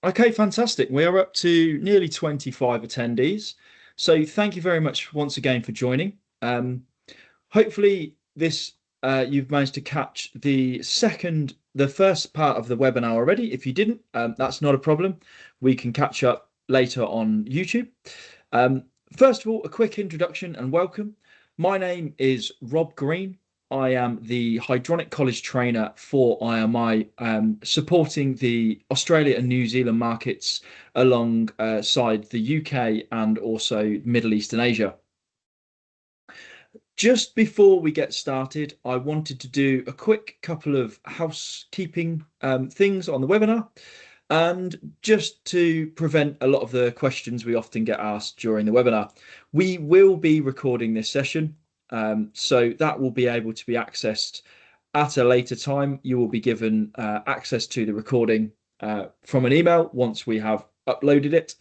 Okay, fantastic. We are up to nearly 25 attendees. So thank you very much once again for joining. Hopefully this you've managed to catch the first part of the webinar already. If you didn't, that's not a problem. We can catch up later on YouTube. Um, First of all, a quick introduction and welcome. My name is Rob Green. I am the Hydronic College trainer for IMI, supporting the Australia and New Zealand markets alongside the UK and also Middle East and Asia. Just before we get started, I wanted to do a quick couple of housekeeping things on the webinar. And just to prevent a lot of the questions we often get asked during the webinar, we will be recording this session. So that will be able to be accessed at a later time. You will be given access to the recording from an email once we have uploaded it.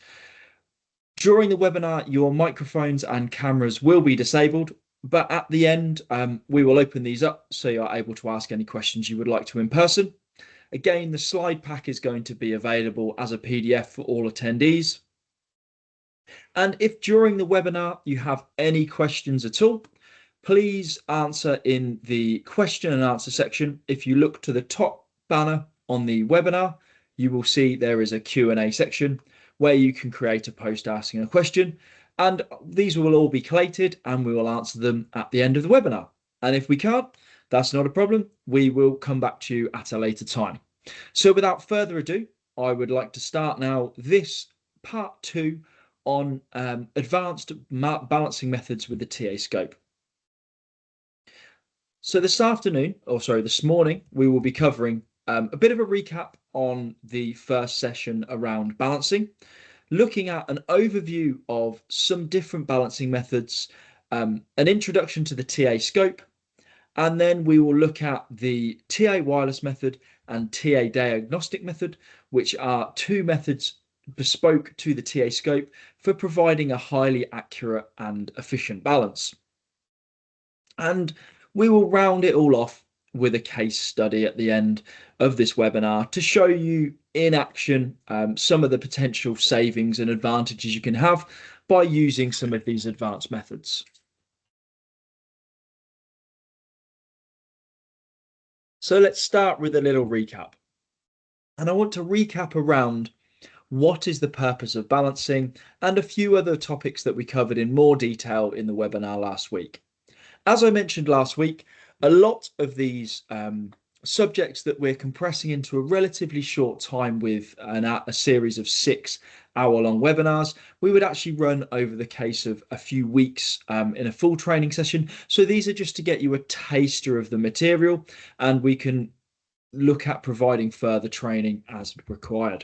During the webinar, your microphones and cameras will be disabled, but at the end, we will open these up so you're able to ask any questions you would like to in person. Again, the slide pack is going to be available as a PDF for all attendees. And if during the webinar you have any questions at all, please answer in the question and answer section. If you look to the top banner on the webinar, you will see there is a Q&A section where you can create a post asking a question. And these will all be collated and we will answer them at the end of the webinar. And if we can't, that's not a problem. We will come back to you at a later time. So without further ado, I would like to start now this part 2 on advanced balancing methods with the TA scope. So this morning, we will be covering a bit of a recap on the first session around balancing, looking at an overview of some different balancing methods, an introduction to the TA scope, and then we will look at the TA-Wireless method and TA-Diagnostic method, which are two methods bespoke to the TA scope for providing a highly accurate and efficient balance. And we will round it all off with a case study at the end of this webinar to show you in action some of the potential savings and advantages you can have by using some of these advanced methods. So let's start with a little recap. And I want to recap around what is the purpose of balancing and a few other topics that we covered in more detail in the webinar last week. As I mentioned last week, a lot of these subjects that we're compressing into a relatively short time with a series of 6-hour-long webinars, we would actually run over the case of a few weeks in a full training session. So these are just to get you a taster of the material, and we can look at providing further training as required.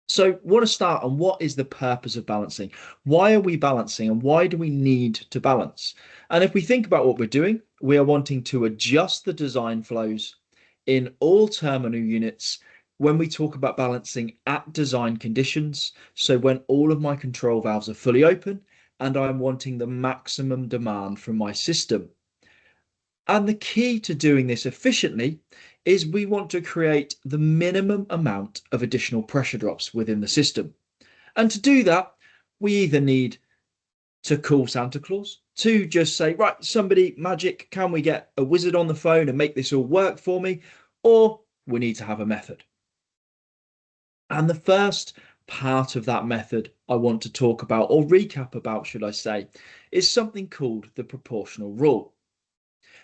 So I want to start on what is the purpose of balancing? Why are we balancing and why do we need to balance? And if we think about what we're doing, we are wanting to adjust the design flows in all terminal units when we talk about balancing at design conditions. So when all of my control valves are fully open and I'm wanting the maximum demand from my system. And the key to doing this efficiently is we want to create the minimum amount of additional pressure drops within the system. And to do that, we either need to call Santa Claus to just say, right, somebody magic, can we get a wizard on the phone and make this all work for me? Or we need to have a method. And the first part of that method I want to talk about, or recap about, should I say, is something called the proportional rule.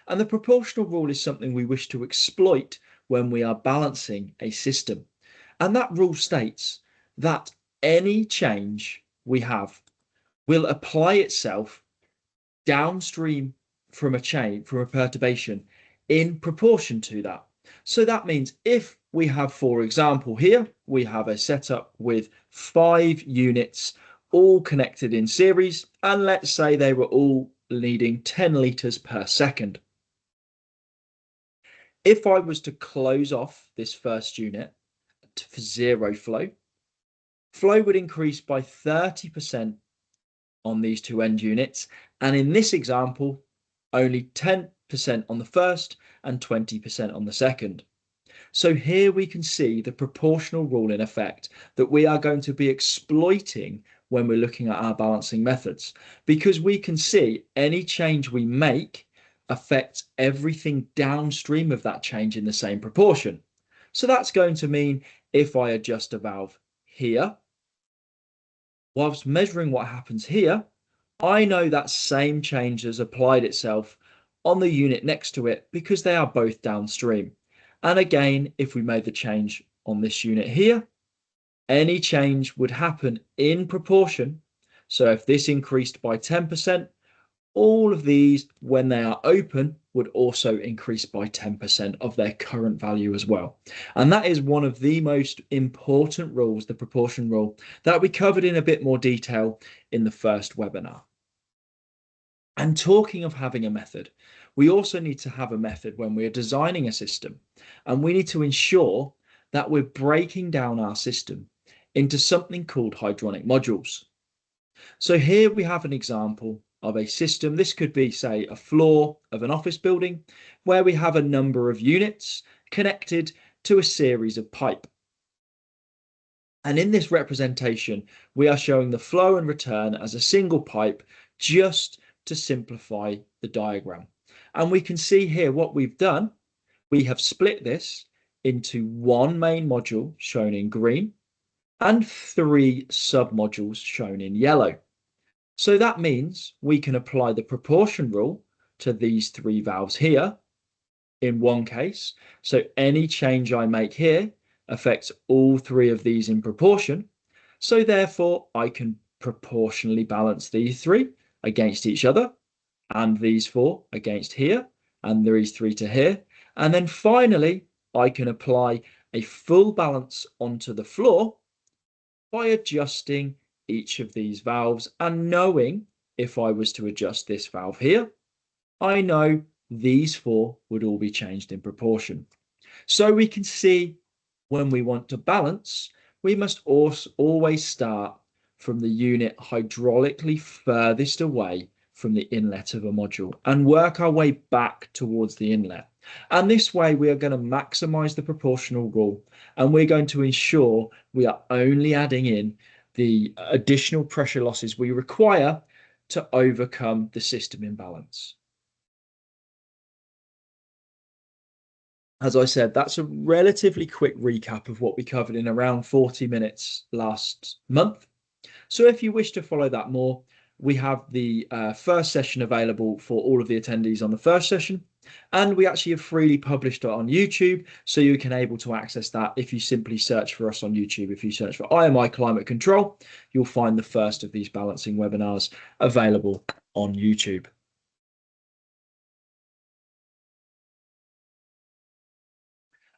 And the proportional rule is something we wish to exploit when we are balancing a system. And that rule states that any change we have will apply itself downstream from a perturbation in proportion to that. So that means if we have, for example, here, we have a setup with 5 units all connected in series, and let's say they were all needing 10 litres per second. If I was to close off this first unit for zero flow, flow would increase by 30% on these two end units. And in this example, only 10% on the first and 20% on the second. So here we can see the proportional rule in effect that we are going to be exploiting when we're looking at our balancing methods, because we can see any change we make affects everything downstream of that change in the same proportion. So that's going to mean if I adjust a valve here, whilst measuring what happens here, I know that same change has applied itself on the unit next to it because they are both downstream. And again, if we made the change on this unit here, any change would happen in proportion. So if this increased by 10%, all of these, when they are open, would also increase by 10% of their current value as well. And that is one of the most important rules, the proportion rule, that we covered in a bit more detail in the first webinar. And talking of having a method, we also need to have a method when we're designing a system, and we need to ensure that we're breaking down our system into something called hydronic modules. So here we have an example of a system. This could be, say, a floor of an office building where we have a number of units connected to a series of pipe. And in this representation, we are showing the flow and return as a single pipe just to simplify the diagram. And we can see here what we've done. We have split this into one main module shown in green and 3 submodules shown in yellow. So that means we can apply the proportion rule to these 3 valves here in one case. So any change I make here affects all 3 of these in proportion. So therefore, I can proportionally balance these 3 against each other, and these 4 against here, and these 3 to here. And then finally, I can apply a full balance onto the floor by adjusting each of these valves, and knowing if I was to adjust this valve here, I know these 4 would all be changed in proportion. So we can see when we want to balance, we must also always start from the unit hydraulically furthest away from the inlet of a module and work our way back towards the inlet. And this way we are going to maximize the proportional rule, and we're going to ensure we are only adding in the additional pressure losses we require to overcome the system imbalance. As I said, that's a relatively quick recap of what we covered in around 40 minutes last month. So if you wish to follow that more, we have the first session available for all of the attendees on the first session, and we actually have freely published it on YouTube, so you can able to access that if you simply search for us on YouTube. If you search for IMI Climate Control, you'll find the first of these balancing webinars available on YouTube.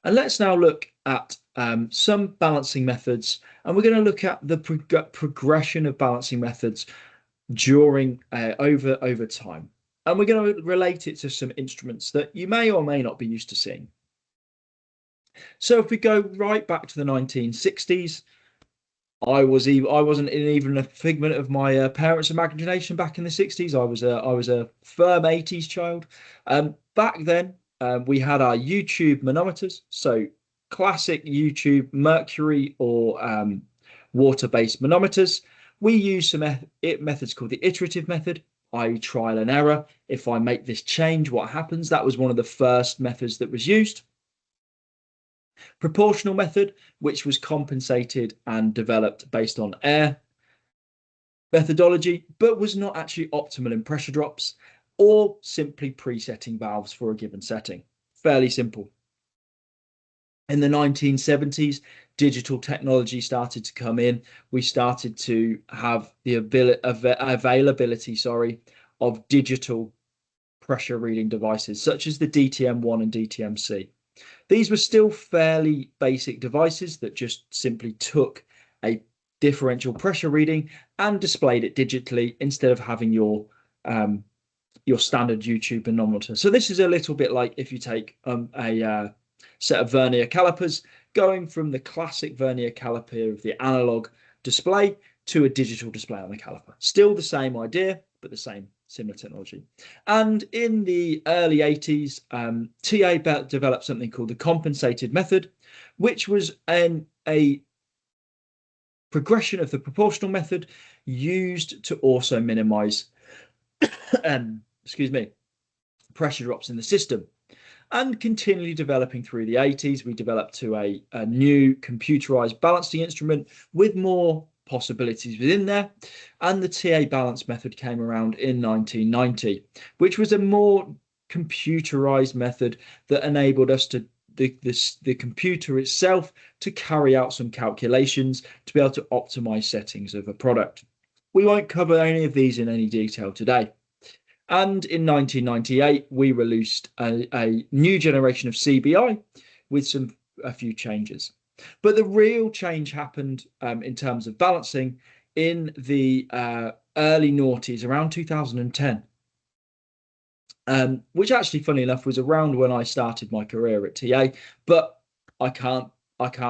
And let's now look at some balancing methods, and we're going to look at the progression of balancing methods during over time. And we're going to relate it to some instruments that you may or may not be used to seeing. So if we go right back to the 1960s, I wasn't even a figment of my parents' imagination back in the 60s. I was a firm 80s child. Back then, we had our YouTube manometers, so classic YouTube mercury or water-based manometers. We use some methods called the iterative method, i.e. trial and error. If I make this change, what happens? That was one of the first methods that was used. Proportional method, which was compensated and developed based on air methodology, but was not actually optimal in pressure drops, or simply presetting valves for a given setting. Fairly simple. In the 1970s, digital technology started to come in. We started to have the availability of digital pressure reading devices, such as the DTM1 and DTMC. These were still fairly basic devices that just simply took a differential pressure reading and displayed it digitally instead of having your standard YouTube manometer. So this is a little bit like if you take a set of vernier calipers, going from the classic vernier caliper of the analog display to a digital display on the caliper. Still the same idea, but the same similar technology. And in the early 80s, TA developed something called the compensated method, which was a progression of the proportional method used to also minimize pressure drops in the system. And continually developing through the 80s, we developed to a new computerized balancing instrument with more possibilities within there. And the TA balance method came around in 1990, which was a more computerized method that enabled us to the computer itself to carry out some calculations to be able to optimize settings of a product. We won't cover any of these in any detail today. And in 1998, we released a new generation of CBI with a few changes. But the real change happened in terms of balancing in the early noughties, around 2010, which actually, funny enough, was around when I started my career at TA. But I can't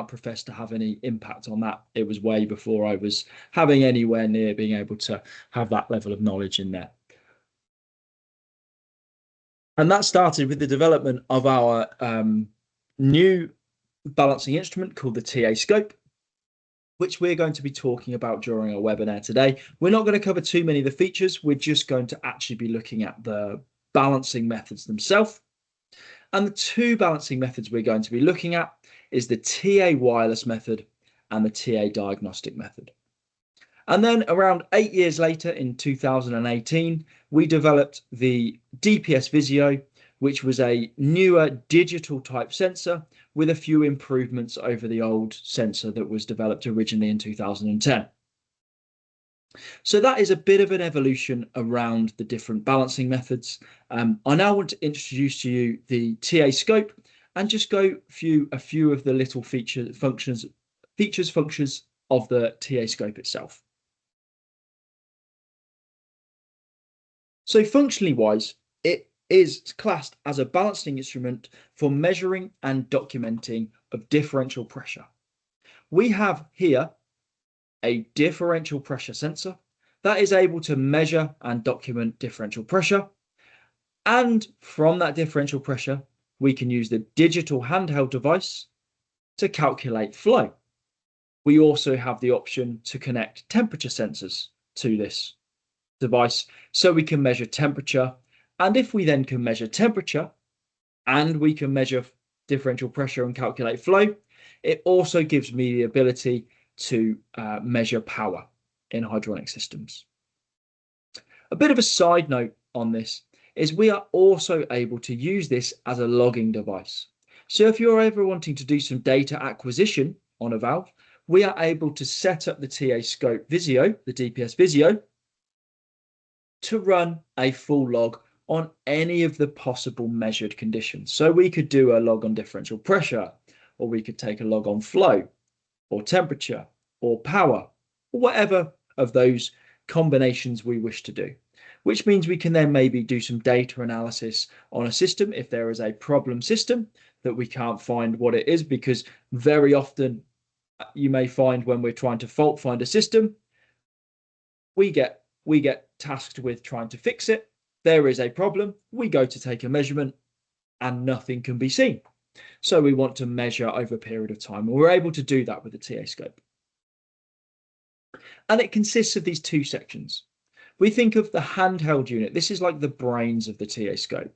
profess to have any impact on that. It was way before I was having anywhere near being able to have that level of knowledge in there. And that started with the development of our new balancing instrument called the TA scope, which we're going to be talking about during our webinar today. We're not going to cover too many of the features. We're just going to actually be looking at the balancing methods themselves. And the two balancing methods we're going to be looking at is the TA-Wireless method and the TA-Diagnostic method. And then around 8 years later, in 2018, we developed the DPS Visio, which was a newer digital type sensor with a few improvements over the old sensor that was developed originally in 2010. So that is a bit of an evolution around the different balancing methods. I now want to introduce to you the TA scope and just go through a few of the little functions of the TA scope itself. So functionally wise, it is classed as a balancing instrument for measuring and documenting of differential pressure. We have here a differential pressure sensor that is able to measure and document differential pressure. And from that differential pressure, we can use the digital handheld device to calculate flow. We also have the option to connect temperature sensors to this device so we can measure temperature. And if we then can measure temperature and we can measure differential pressure and calculate flow, it also gives me the ability to measure power in hydronic systems. A bit of a side note on this is we are also able to use this as a logging device. So if you're ever wanting to do some data acquisition on a valve, we are able to set up the TA scope Visio, the DPS Visio, to run a full log on any of the possible measured conditions. So we could do a log on differential pressure, or we could take a log on flow, or temperature, or power, or whatever of those combinations we wish to do, which means we can then maybe do some data analysis on a system if there is a problem system that we can't find what it is, because very often you may find when we're trying to fault find a system, we get tasked with trying to fix it. There is a problem, we go to take a measurement and nothing can be seen. So we want to measure over a period of time. And we're able to do that with the TA scope. And it consists of these two sections. We think of the handheld unit. This is like the brains of the TA scope.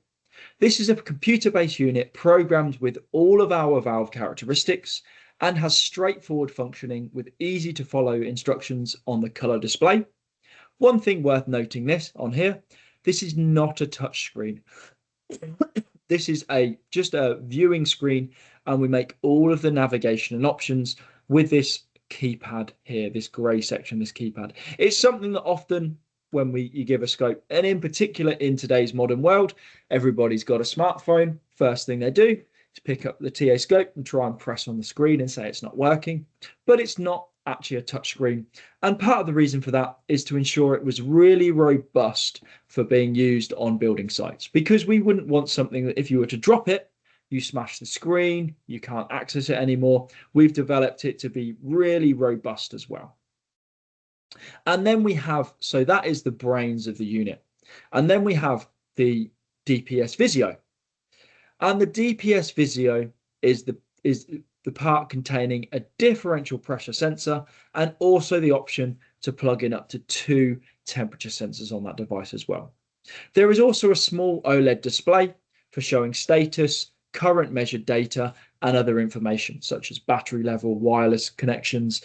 This is a computer-based unit programmed with all of our valve characteristics and has straightforward functioning with easy to follow instructions on the color display. One thing worth noting on here, this is not a touch screen. This is just a viewing screen, and we make all of the navigation and options with this keypad here, this grey section, this keypad. It's something that often when you give a scope, and in particular in today's modern world, everybody's got a smartphone. First thing they do is pick up the TA scope and try and press on the screen and say it's not working, but it's not actually a touch screen. And part of the reason for that is to ensure it was really robust for being used on building sites, because we wouldn't want something that if you were to drop it, you smash the screen, you can't access it anymore. We've developed it to be really robust as well. And then we have, so that is the brains of the unit. And then we have the DPS Visio. And the DPS Visio is the part containing a differential pressure sensor and also the option to plug in up to 2 temperature sensors on that device as well. There is also a small OLED display for showing status, current measured data, and other information such as battery level, wireless connections,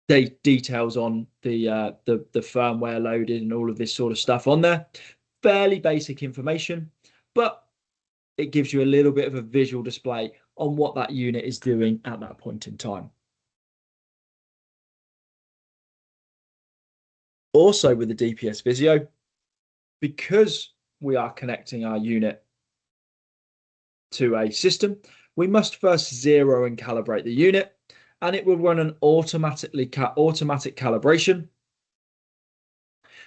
details on the firmware loaded, and all of this sort of stuff on there. Fairly basic information, but it gives you a little bit of a visual display on what that unit is doing at that point in time. Also with the DPS Visio, because we are connecting our unit to a system, we must first zero and calibrate the unit, and it will run an automatic calibration.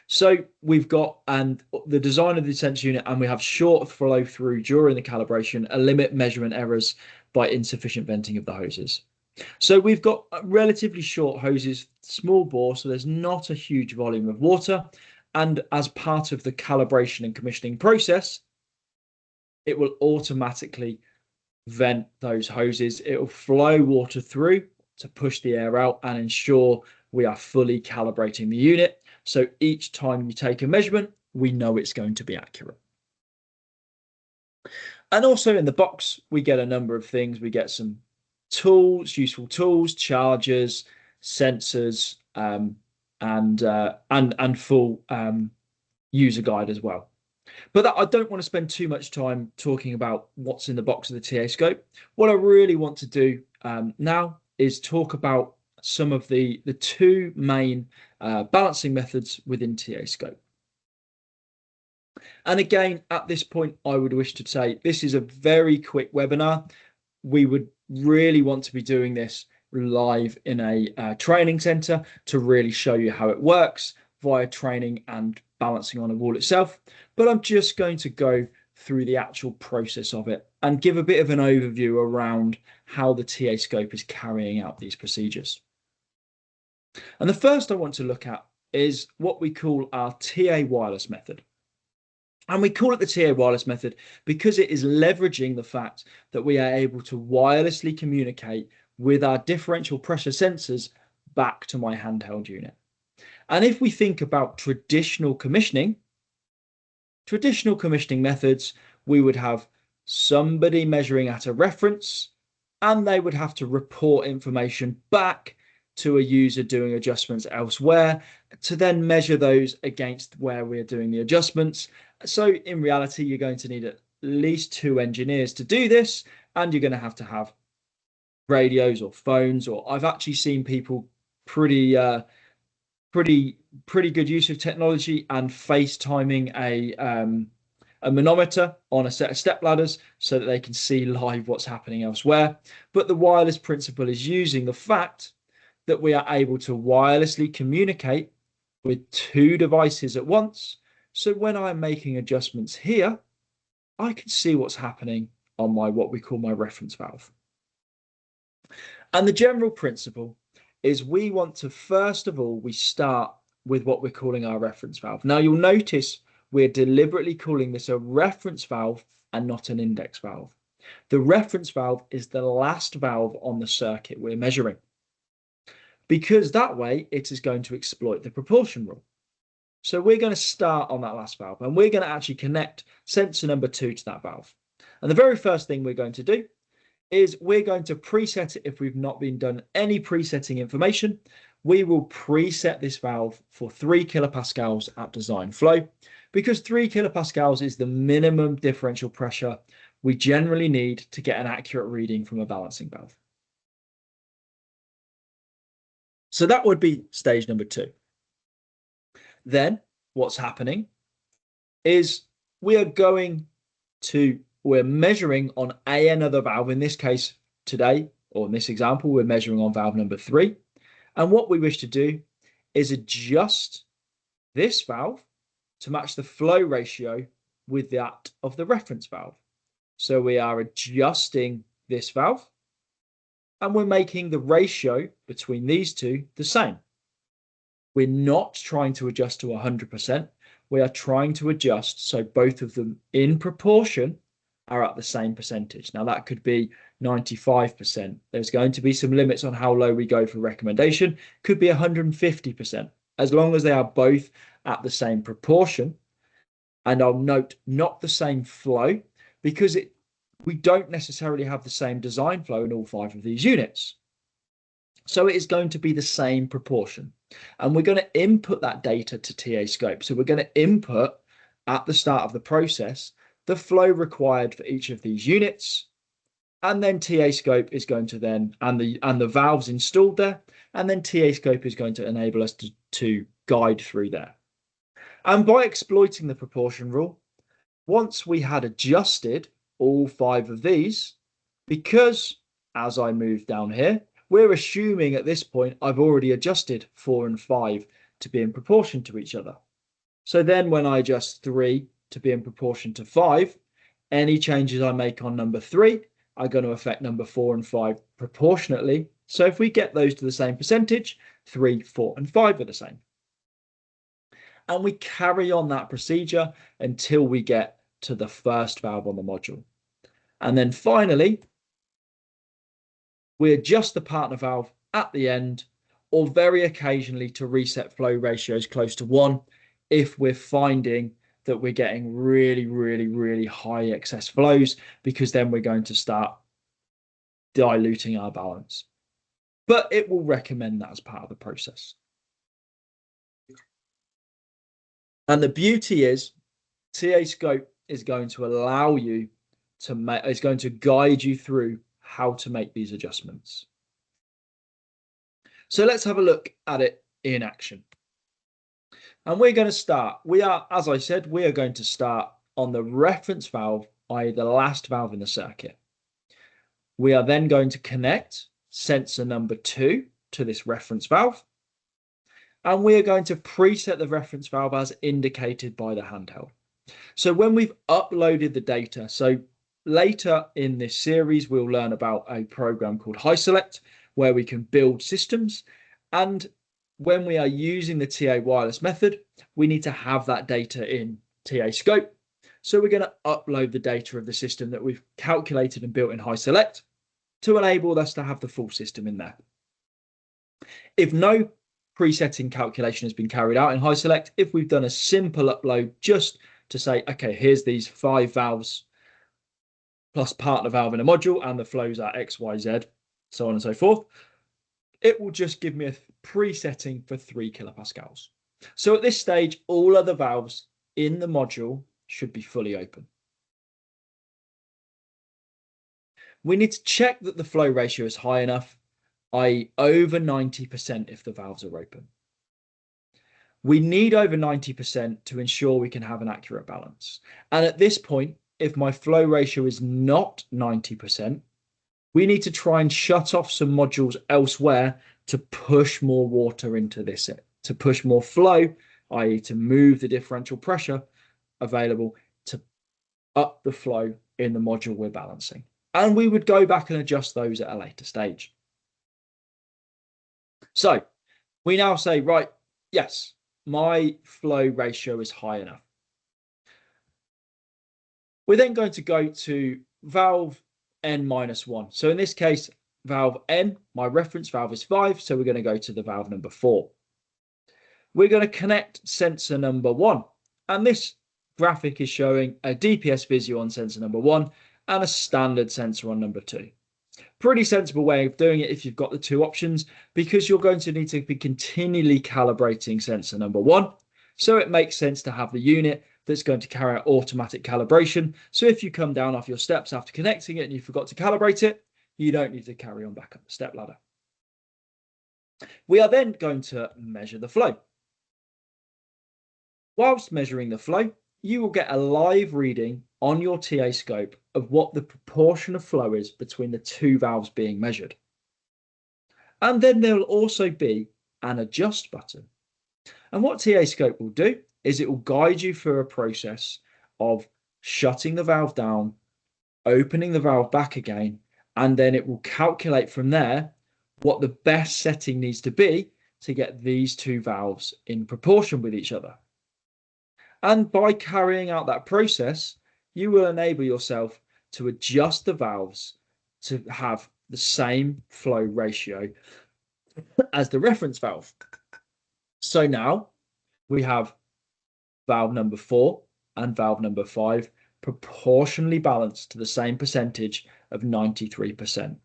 So we've got the design of the sensor unit, and we have short flow through during the calibration, a limit measurement errors by insufficient venting of the hoses. So we've got relatively short hoses, small bore, so there's not a huge volume of water. And as part of the calibration and commissioning process, it will automatically vent those hoses. It will flow water through to push the air out and ensure we are fully calibrating the unit. So each time you take a measurement, we know it's going to be accurate. And also in the box, we get a number of things. We get some tools, useful tools, chargers, sensors, and full user guide as well. But I don't want to spend too much time talking about what's in the box of the TA scope. What I really want to do now is talk about some of the two main balancing methods within TA scope. And again, at this point, I would wish to say this is a very quick webinar. We would really want to be doing this live in a training center to really show you how it works via training and balancing on a wall itself. But I'm just going to go through the actual process of it and give a bit of an overview around how the TA scope is carrying out these procedures. And the first I want to look at is what we call our TA-Wireless method. And we call it the TA-Wireless method because it is leveraging the fact that we are able to wirelessly communicate with our differential pressure sensors back to my handheld unit. And if we think about traditional commissioning methods, we would have somebody measuring at a reference, and they would have to report information back to a user doing adjustments elsewhere to then measure those against where we're doing the adjustments. So in reality, you're going to need at least 2 engineers to do this, and you're going to have radios or phones, or I've actually seen people pretty good use of technology and FaceTiming a manometer on a set of step ladders so that they can see live what's happening elsewhere. But the wireless principle is using the fact that we are able to wirelessly communicate with 2 devices at once. So when I'm making adjustments here, I can see what's happening on what we call my reference valve. And the general principle is we want to, first of all, we start with what we're calling our reference valve. Now you'll notice we're deliberately calling this a reference valve and not an index valve. The reference valve is the last valve on the circuit we're measuring, because that way it is going to exploit the proportion rule. So we're going to start on that last valve, and we're going to actually connect sensor number 2 to that valve. And the very first thing we're going to do is we're going to preset it. If we've not been done any presetting information, we will preset this valve for 3 kilopascals at design flow, because 3 kilopascals is the minimum differential pressure we generally need to get an accurate reading from a balancing valve. So that would be stage number 2. Then what's happening is we're measuring on another valve. In this case today, or in this example, we're measuring on valve number 3. And what we wish to do is adjust this valve to match the flow ratio with that of the reference valve. So we are adjusting this valve, and we're making the ratio between these two the same. We're not trying to adjust to 100%. We are trying to adjust so both of them in proportion are at the same percentage. Now, that could be 95%. There's going to be some limits on how low we go for recommendation. Could be 150%. As long as they are both at the same proportion. And I'll note not the same flow, because we don't necessarily have the same design flow in all 5 of these units. So it is going to be the same proportion. And we're going to input that data to TA scope. So we're going to input at the start of the process the flow required for each of these units. And then TA scope is going to then, and the valves installed there, and then TA scope is going to enable us to guide through there. And by exploiting the proportion rule, once we had adjusted all 5 of these, because as I move down here, we're assuming at this point I've already adjusted 4 and 5 to be in proportion to each other. So then when I adjust 3 to be in proportion to 5, any changes I make on number 3 are going to affect number 4 and 5 proportionately. So if we get those to the same percentage, 3, 4, and 5 are the same. And we carry on that procedure until we get to the first valve on the module. And then finally, we adjust the partner valve at the end, or very occasionally to reset flow ratios close to 1 if we're finding that we're getting really, really, really high excess flows, because then we're going to start diluting our balance. But it will recommend that as part of the process. And the beauty is TA scope is going to allow you to make, is going to guide you through how to make these adjustments. So let's have a look at it in action. And we're going to start, as I said, we are going to start on the reference valve, i.e. the last valve in the circuit. We are then going to connect sensor number 2 to this reference valve. And we are going to preset the reference valve as indicated by the handheld. So when we've uploaded the data, so later in this series, we'll learn about a program called HySelect, where we can build systems. And when we are using the TA-Wireless method, we need to have that data in TA scope. So we're going to upload the data of the system that we've calculated and built in HySelect to enable us to have the full system in there. If no presetting calculation has been carried out in HySelect, if we've done a simple upload just to say, okay, here's these 5 valves plus partner valve in a module, and the flows are X, Y, Z, so on and so forth, it will just give me a presetting for 3 kilopascals. So at this stage, all other valves in the module should be fully open. We need to check that the flow ratio is high enough, i.e. over 90% if the valves are open. We need over 90% to ensure we can have an accurate balance. And at this point, if my flow ratio is not 90%, we need to try and shut off some modules elsewhere to push more water into this, to push more flow, i.e. to move the differential pressure available to up the flow in the module we're balancing. And we would go back and adjust those at a later stage. So we now say, right, yes, my flow ratio is high enough. We're then going to go to valve N-1. So in this case, valve N, my reference valve is 5. So we're going to go to the valve number 4. We're going to connect sensor number 1. And this graphic is showing a DPS visual on sensor number 1 and a standard sensor on number 2. Pretty sensible way of doing it if you've got the 2 options, because you're going to need to be continually calibrating sensor number 1. So it makes sense to have the unit that's going to carry out automatic calibration. So if you come down off your steps after connecting it and you forgot to calibrate it, you don't need to carry on back up the step ladder. We are then going to measure the flow. Whilst measuring the flow, you will get a live reading on your TA scope of what the proportion of flow is between the 2 valves being measured. And then there will also be an adjust button. And what TA scope will do is it will guide you through a process of shutting the valve down, opening the valve back again, and then it will calculate from there what the best setting needs to be to get these two valves in proportion with each other. And by carrying out that process, you will enable yourself to adjust the valves to have the same flow ratio as the reference valve. So now we have valve number 4 and valve number 5 proportionally balanced to the same percentage of 93%.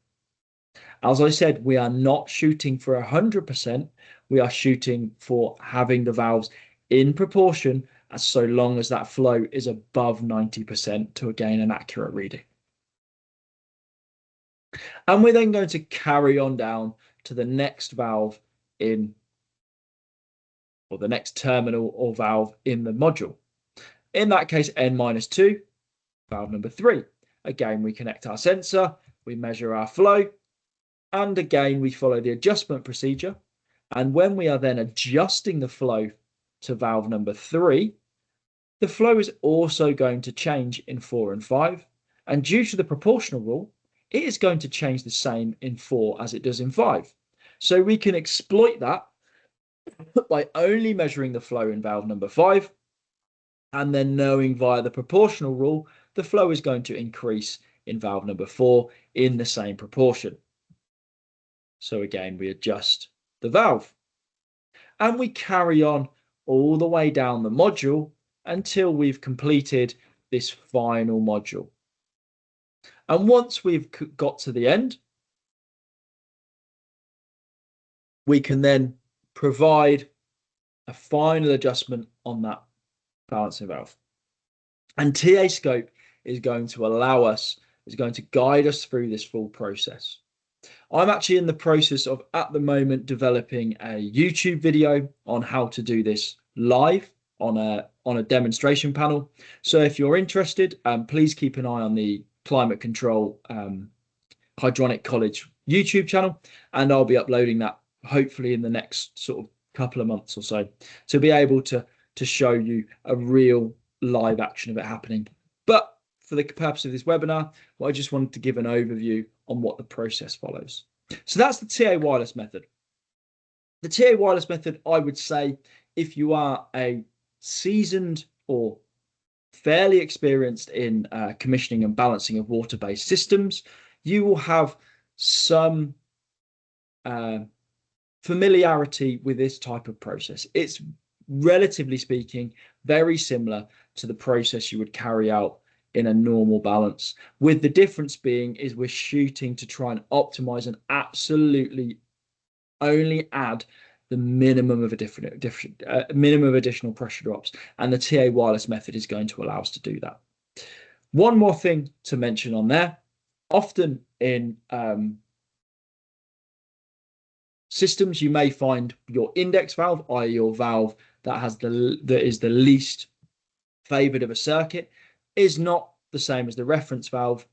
As I said, we are not shooting for 100%. We are shooting for having the valves in proportion as so long as that flow is above 90% to gain an accurate reading. And we're then going to carry on down to the next valve in, or the next terminal or valve in the module. In that case, N-2, valve number 3. Again, we connect our sensor, we measure our flow, and again, we follow the adjustment procedure. And when we are then adjusting the flow to valve number 3, the flow is also going to change in 4 and 5. And due to the proportional rule, it is going to change the same in 4 as it does in 5. So we can exploit that by only measuring the flow in valve number 5 and then knowing via the proportional rule, the flow is going to increase in valve number 4 in the same proportion. So again, we adjust the valve and we carry on all the way down the module until we've completed this final module. And once we've got to the end, we can then provide a final adjustment on that balancing valve. And TA-Scope is going to allow us, is going to guide us through this full process. I'm actually in the process of, at the moment, developing a YouTube video on how to do this live on a demonstration panel. So if you're interested, please keep an eye on the Climate Control Hydronic College YouTube channel, and I'll be uploading that hopefully in the next sort of couple of months or so to be able to show you a real live action of it happening. But for the purpose of this webinar, I just wanted to give an overview on what the process follows. So that's the TA-Wireless method. The TA-Wireless method, I would say, if you are a seasoned or fairly experienced in commissioning and balancing of water-based systems, you will have some familiarity with this type of process. It's relatively speaking very similar to the process you would carry out in a normal balance, with the difference being is we're shooting to try and optimize and absolutely only add the minimum of minimum of additional pressure drops, and the TA-Wireless method is going to allow us to do that. One more thing to mention on there, often in systems you may find your index valve, i.e. your valve that is the least favored of a circuit, is not the same as the reference valve.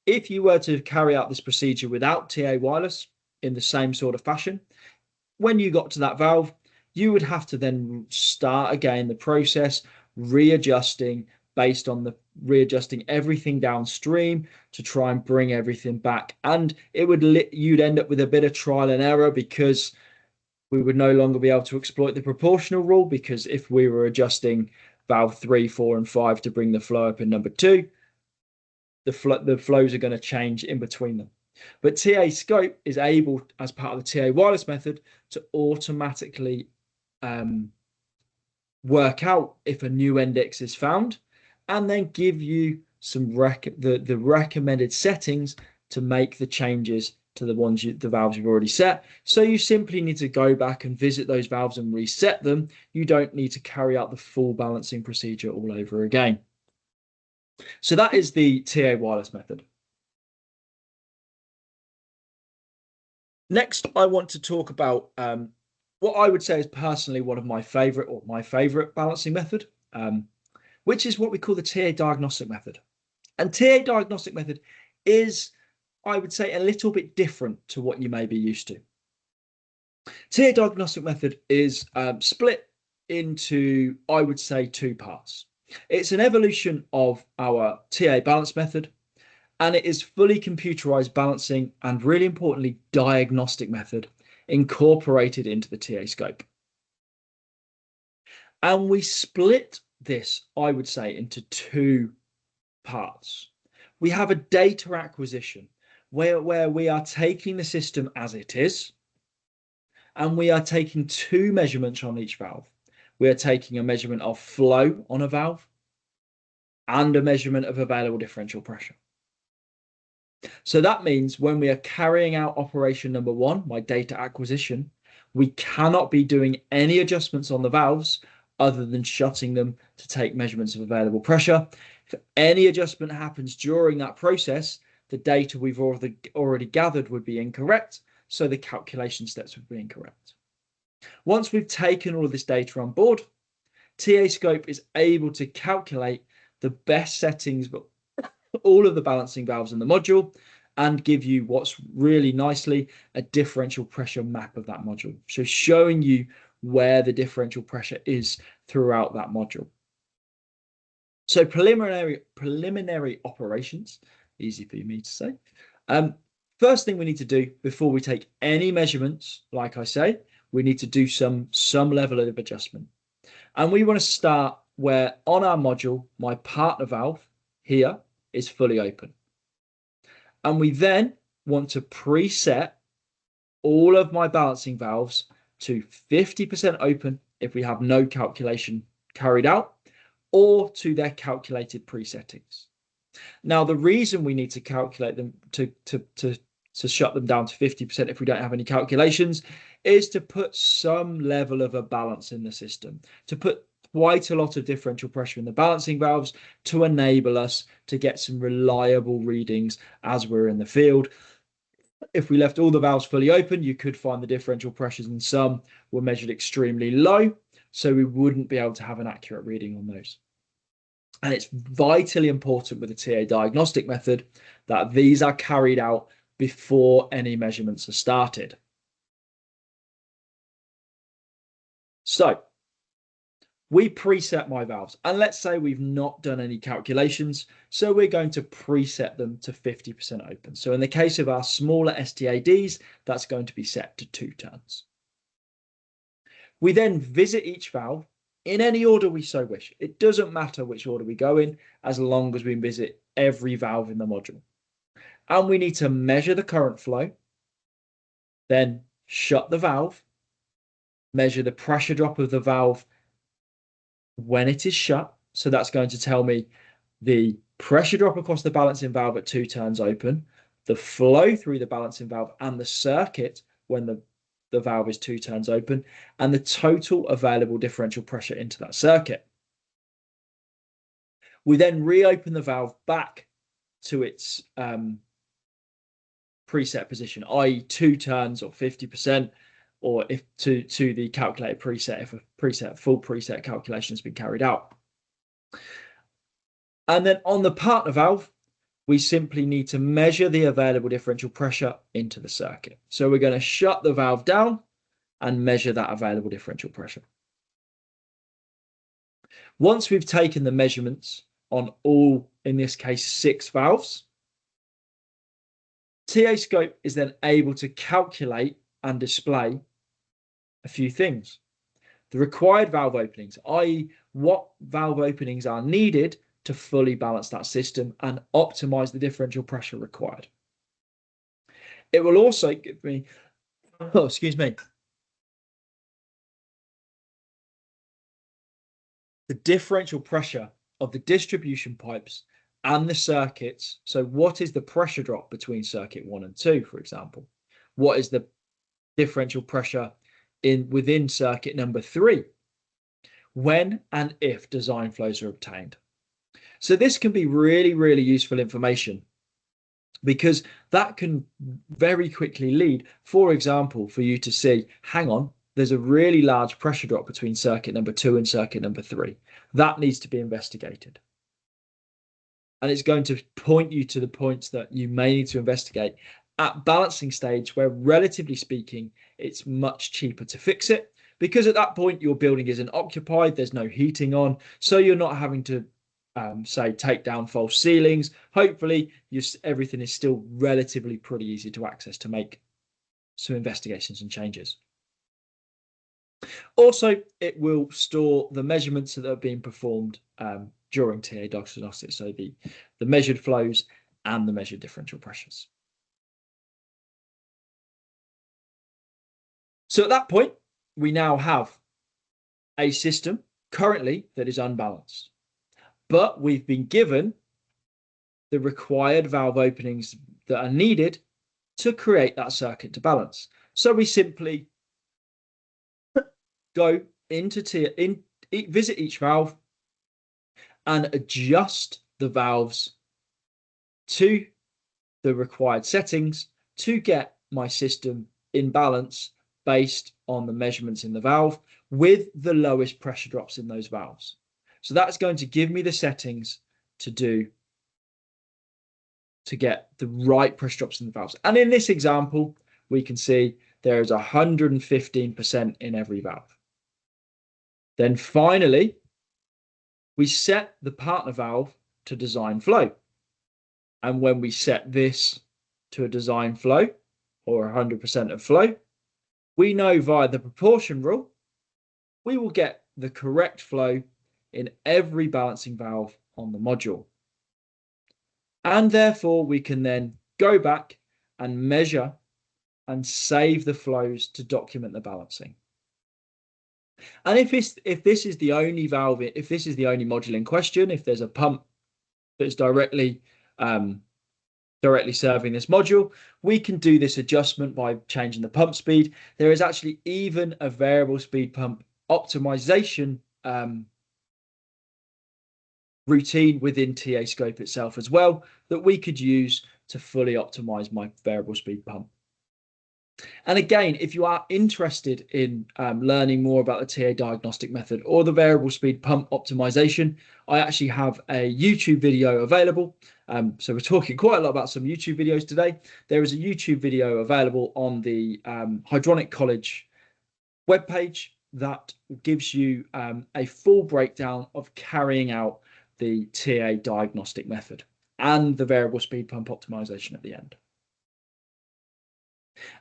If you were to carry out this procedure without TA-Wireless in the same sort of fashion, when you got to that valve, you would have to then start again the process, readjusting based on readjusting everything downstream to try and bring everything back. And it would you'd end up with a bit of trial and error, because we would no longer be able to exploit the proportional rule, because if we were adjusting valve 3, 4, and 5 to bring the flow up in number 2, the flows are going to change in between them. But TA-Scope is able, as part of the TA-Wireless method, to automatically work out if a new index is found, and then give you some the recommended settings to make the changes to the valves you've already set. So you simply need to go back and visit those valves and reset them. You don't need to carry out the full balancing procedure all over again. So that is the TA-Wireless method. Next, I want to talk about what I would say is personally one of my favorite balancing method, which is what we call the TA-Diagnostic method. And TA-Diagnostic method is, I would say, a little bit different to what you may be used to. TA-Diagnostic method is split into, I would say, 2 parts. It's an evolution of our TA balance method, and it is fully computerized balancing and, really importantly, diagnostic method incorporated into the TA scope. And we split this, I would say, into two parts. We have a data acquisition where we are taking the system as it is, and we are taking two measurements on each valve. We are taking a measurement of flow on a valve and a measurement of available differential pressure. So that means when we are carrying out operation number one, my data acquisition, we cannot be doing any adjustments on the valves other than shutting them to take measurements of available pressure. If any adjustment happens during that process, the data we've already gathered would be incorrect, so the calculation steps would be incorrect. Once we've taken all of this data on board, TA Scope is able to calculate the best settings for all of the balancing valves in the module and give you what's really nicely a differential pressure map of that module. So showing you where the differential pressure is throughout that module. So preliminary operations, easy for me to say. First thing we need to do before we take any measurements, like I say, we need to do some level of adjustment. And we want to start where on our module, my partner valve here is fully open. And we then want to preset all of my balancing valves to 50% open if we have no calculation carried out, or to their calculated presettings. Now, the reason we need to calculate them to shut them down to 50% if we don't have any calculations is to put some level of a balance in the system, to put quite a lot of differential pressure in the balancing valves to enable us to get some reliable readings as we're in the field. If we left all the valves fully open, you could find the differential pressures in some were measured extremely low, so we wouldn't be able to have an accurate reading on those. And it's vitally important with the TA-Diagnostic method that these are carried out before any measurements are started. So we preset my valves, and let's say we've not done any calculations, so we're going to preset them to 50% open. So in the case of our smaller STADs, that's going to be set to 2 turns. We then visit each valve in any order we so wish. It doesn't matter which order we go in, as long as we visit every valve in the module. And we need to measure the current flow, then shut the valve, measure the pressure drop of the valve when it is shut. So that's going to tell me the pressure drop across the balancing valve at 2 turns open, the flow through the balancing valve and the circuit when the valve is 2 turns open, and the total available differential pressure into that circuit. We then reopen the valve back to its preset position, i.e. 2 turns or 50%, or if to the calculated preset if a full preset calculation has been carried out. And then on the partner valve, we simply need to measure the available differential pressure into the circuit. So we're going to shut the valve down and measure that available differential pressure. Once we've taken the measurements on all, in this case, 6 valves, TA Scope is then able to calculate and display a few things. The required valve openings, i.e. what valve openings are needed to fully balance that system and optimize the differential pressure required. It will also give me, the differential pressure of the distribution pipes and the circuits. So what is the pressure drop between circuit 1 and 2, for example? What is the differential pressure within circuit number 3? When and if design flows are obtained. So this can be really, really useful information, because that can very quickly lead, for example, for you to see, hang on, there's a really large pressure drop between circuit number 2 and circuit number 3. That needs to be investigated. And it's going to point you to the points that you may need to investigate at balancing stage, where relatively speaking, it's much cheaper to fix it, because at that point your building isn't occupied, there's no heating on, so you're not having to say take down false ceilings. Hopefully everything is still relatively pretty easy to access to make some investigations and changes. Also, it will store the measurements that are being performed during TA diagnostic, so the measured flows and the measured differential pressures. So at that point, we now have a system currently that is unbalanced, but we've been given the required valve openings that are needed to create that circuit to balance. So we simply go into visit each valve and adjust the valves to the required settings to get my system in balance based on the measurements in the valve with the lowest pressure drops in those valves. So that's going to give me the settings to get the right pressure drops in the valves. And in this example, we can see there is 115% in every valve. Then finally, we set the partner valve to design flow. And when we set this to a design flow or 100% of flow, we know via the proportion rule, we will get the correct flow in every balancing valve on the module. And therefore, we can then go back and measure and save the flows to document the balancing. And if this is the only valve, if this is the only module in question, if there's a pump that's directly serving this module, we can do this adjustment by changing the pump speed. There is actually even a variable speed pump optimization routine within TA Scope itself as well that we could use to fully optimize my variable speed pump. And again, if you are interested in learning more about the TA diagnostic method or the variable speed pump optimization, I actually have a YouTube video available. So we're talking quite a lot about some YouTube videos today. There is a YouTube video available on the Hydronic College webpage that gives you a full breakdown of carrying out the TA diagnostic method and the variable speed pump optimization at the end.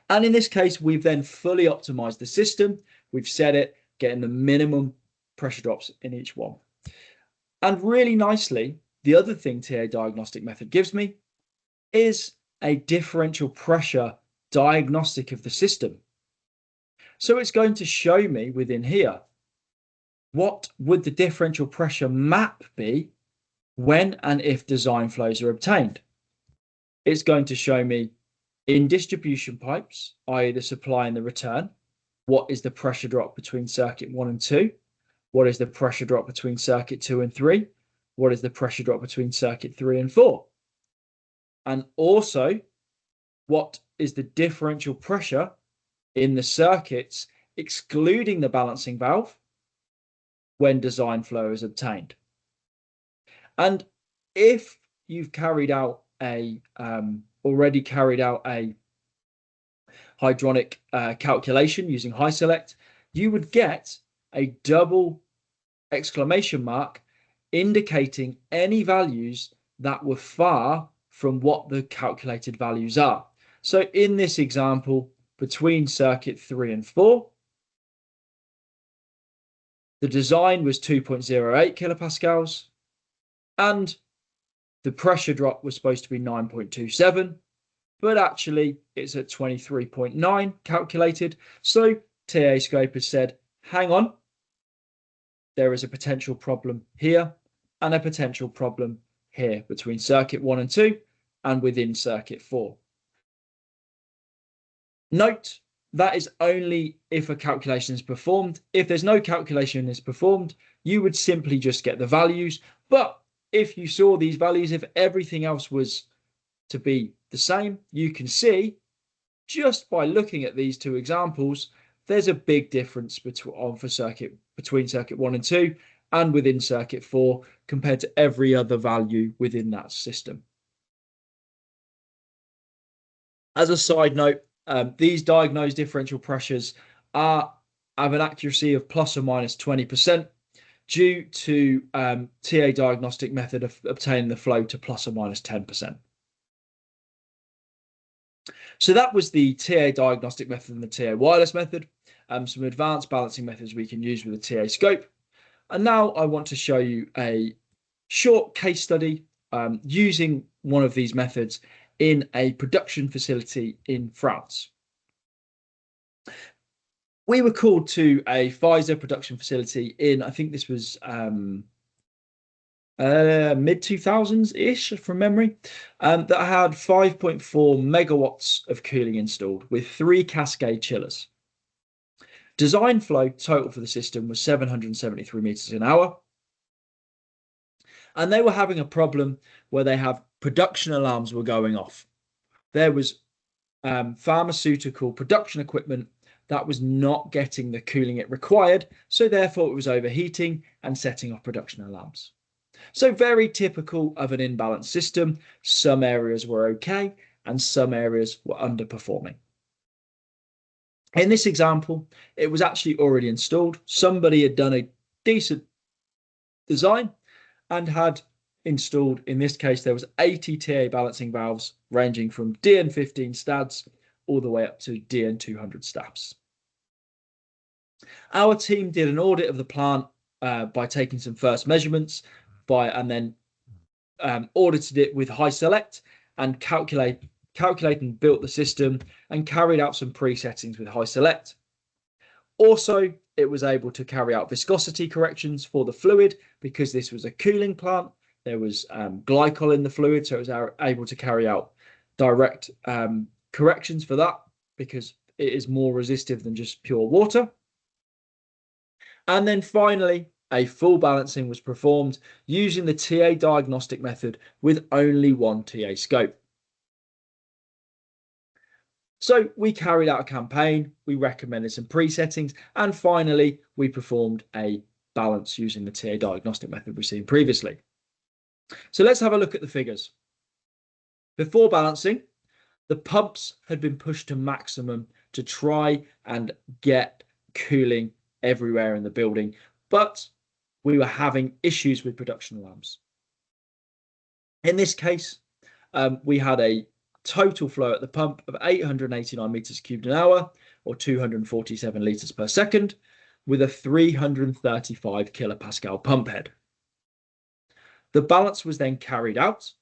And in this case, we've then fully optimized the system. We've set it, getting the minimum pressure drops in each one. And really nicely, the other thing TA diagnostic method gives me is a differential pressure diagnostic of the system. So it's going to show me within here, what would the differential pressure map be when and if design flows are obtained? It's going to show me in distribution pipes, i.e. the supply and the return, what is the pressure drop between circuit 1 and 2? What is the pressure drop between circuit 2 and 3? What is the pressure drop between circuit 3 and 4? And also, what is the differential pressure in the circuits excluding the balancing valve when design flow is obtained? And if you've already carried out a hydronic calculation using HySelect, you would get a double exclamation mark indicating any values that were far from what the calculated values are. So in this example, between circuit 3 and 4, the design was 2.08 kilopascals and the pressure drop was supposed to be 9.27, but actually it's at 23.9 calculated. So TA Scope has said, hang on, there is a potential problem here and a potential problem here between circuit 1 and 2 and within circuit 4. Note, that is only if a calculation is performed. If there's no calculation is performed, you would simply just get the values. But if you saw these values, if everything else was to be the same, you can see just by looking at these two examples, there's a big difference between circuit 1 and 2 and within circuit 4 compared to every other value within that system. As a side note, these diagnosed differential pressures have an accuracy of plus or minus 20% due to TA diagnostic method of obtaining the flow to plus or minus 10%. So that was the TA diagnostic method and the TA wireless method, some advanced balancing methods we can use with the TA scope. And now I want to show you a short case study using one of these methods in a production facility in France. We were called to a Pfizer production facility in, I think this was mid 2000s ish from memory, that had 5.4 megawatts of cooling installed with 3 cascade chillers. Design flow total for the system was 773 meters an hour. And they were having a problem where they have production alarms were going off. There was pharmaceutical production equipment that was not getting the cooling it required, so therefore it was overheating and setting off production alarms. So very typical of an imbalanced system. Some areas were okay and some areas were underperforming. In this example, it was actually already installed. Somebody had done a decent design and had installed, in this case, there was 80 TA balancing valves ranging from DN15 stads all the way up to DN200 staps. Our team did an audit of the plant by taking some first measurements and then audited it with high select and calculated and built the system and carried out some pre-settings with high select. Also, it was able to carry out viscosity corrections for the fluid because this was a cooling plant. There was glycol in the fluid, so it was able to carry out direct corrections for that because it is more resistive than just pure water. And then finally, a full balancing was performed using the TA diagnostic method with only one TA scope. So we carried out a campaign, we recommended some pre-settings, and finally we performed a balance using the TA diagnostic method we've seen previously. So let's have a look at the figures. Before balancing, the pumps had been pushed to maximum to try and get cooling everywhere in the building, but we were having issues with production alarms. In this case, we had a total flow at the pump of 889 meters cubed an hour, or 247 liters per second, with a 335 kilopascal pump head. The balance was then carried out.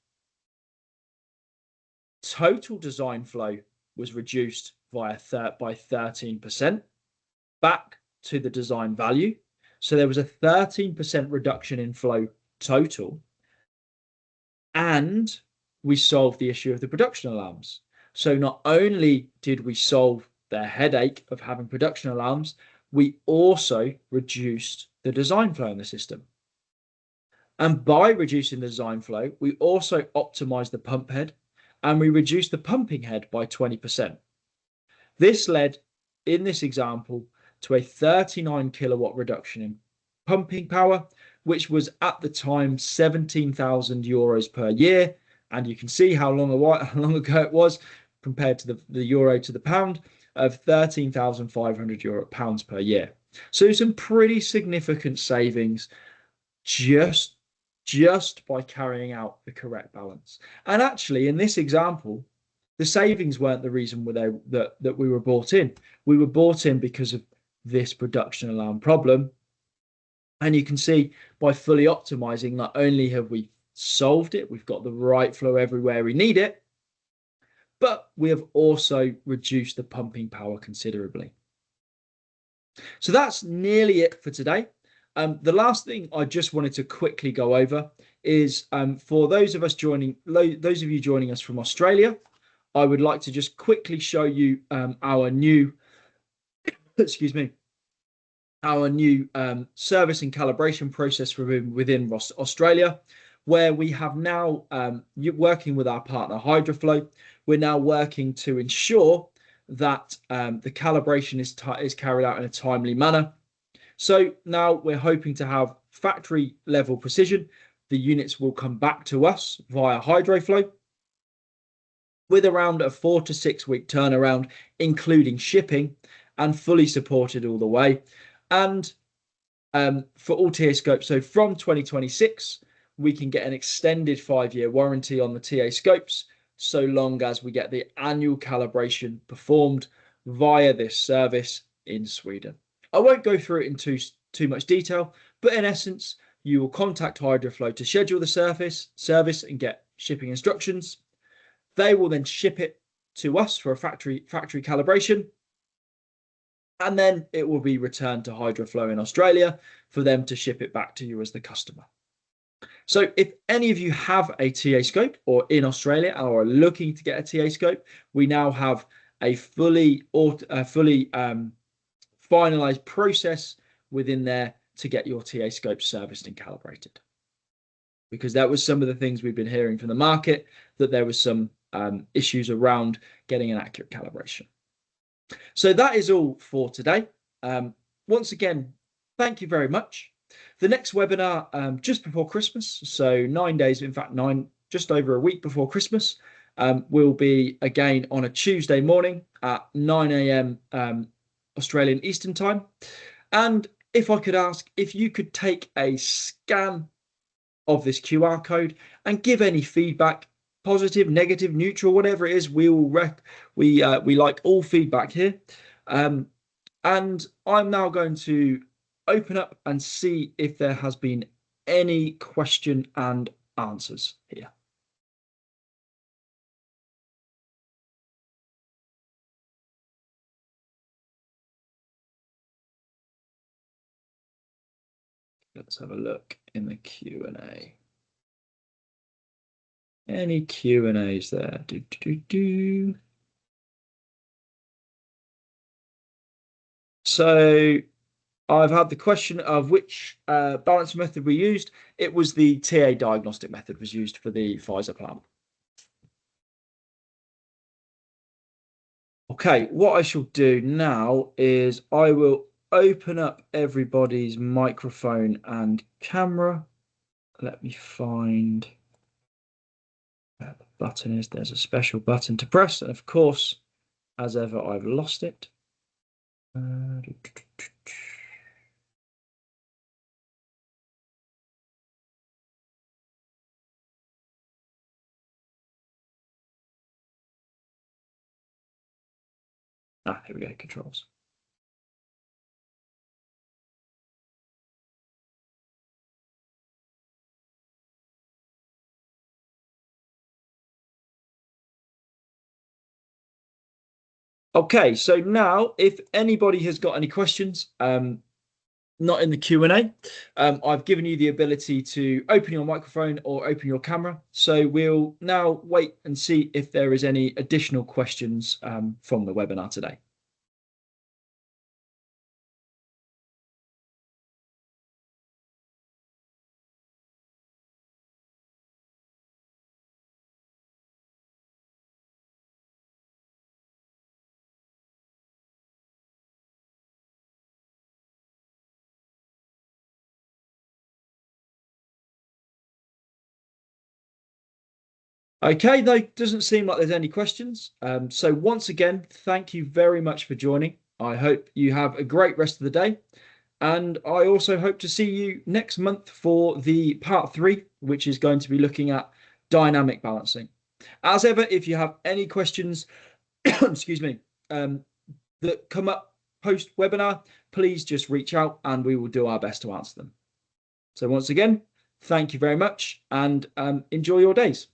Total design flow was reduced by 13% back to the design value. So there was a 13% reduction in flow total. And we solved the issue of the production alarms. So not only did we solve the headache of having production alarms, we also reduced the design flow in the system. And by reducing the design flow, we also optimized the pump head and we reduced the pumping head by 20%. This led, in this example, to a 39 kilowatt reduction in pumping power, which was at the time 17,000 euros per year. And you can see how long ago it was compared to the euro to the pound of 13,500 pounds per year. So some pretty significant savings just by carrying out the correct balance. And actually, in this example, the savings weren't the reason that we were brought in. We were brought in because of this production alarm problem. And you can see by fully optimizing, not only have we solved it, we've got the right flow everywhere we need it, but we have also reduced the pumping power considerably. So that's nearly it for today. The last thing I just wanted to quickly go over is for those of you joining us from Australia, I would like to just quickly show you our new, our new service and calibration process within Australia, where we have now, working with our partner Hydroflow, we're now working to ensure that the calibration is carried out in a timely manner. So now we're hoping to have factory level precision. The units will come back to us via Hydroflow with around a 4 to 6 week turnaround, including shipping, and fully supported all the way. And for all TA scopes, so from 2026, we can get an extended 5-year warranty on the TA scopes so long as we get the annual calibration performed via this service in Sweden. I won't go through it in too much detail, but in essence, you will contact Hydroflow to schedule the service and get shipping instructions. They will then ship it to us for a factory calibration, and then it will be returned to Hydroflow in Australia for them to ship it back to you as the customer. So if any of you have a TA scope or in Australia or are looking to get a TA scope, we now have a fully finalized process within there to get your TA scope serviced and calibrated. Because that was some of the things we've been hearing from the market, that there was some issues around getting an accurate calibration. So that is all for today. Once again, thank you very much. The next webinar just before Christmas, so 9 days, in fact, just over a week before Christmas, will be again on a Tuesday morning at 9 a.m. Australian Eastern Time. And if I could ask, if you could take a scan of this QR code and give any feedback, positive, negative, neutral, whatever it is, we like all feedback here. And I'm now going to open up and see if there has been any question and answers here. Let's have a look in the Q&A. Any Q&As there? So I've had the question of which balancing method we used. It was the TA-Diagnostic method was used for the Pfizer plant. Okay, what I shall do now is I will open up everybody's microphone and camera. Let me find where the button is. There's a special button to press, and of course, as ever, I've lost it. Here we go, controls. Okay, so now if anybody has got any questions, not in the Q&A, I've given you the ability to open your microphone or open your camera. So we'll now wait and see if there is any additional questions from the webinar today. Okay, though, doesn't seem like there's any questions. So once again, thank you very much for joining. I hope you have a great rest of the day. And I also hope to see you next month for the part 3, which is going to be looking at dynamic balancing. As ever, if you have any questions, excuse me, that come up post-webinar, please just reach out and we will do our best to answer them. So once again, thank you very much and enjoy your days.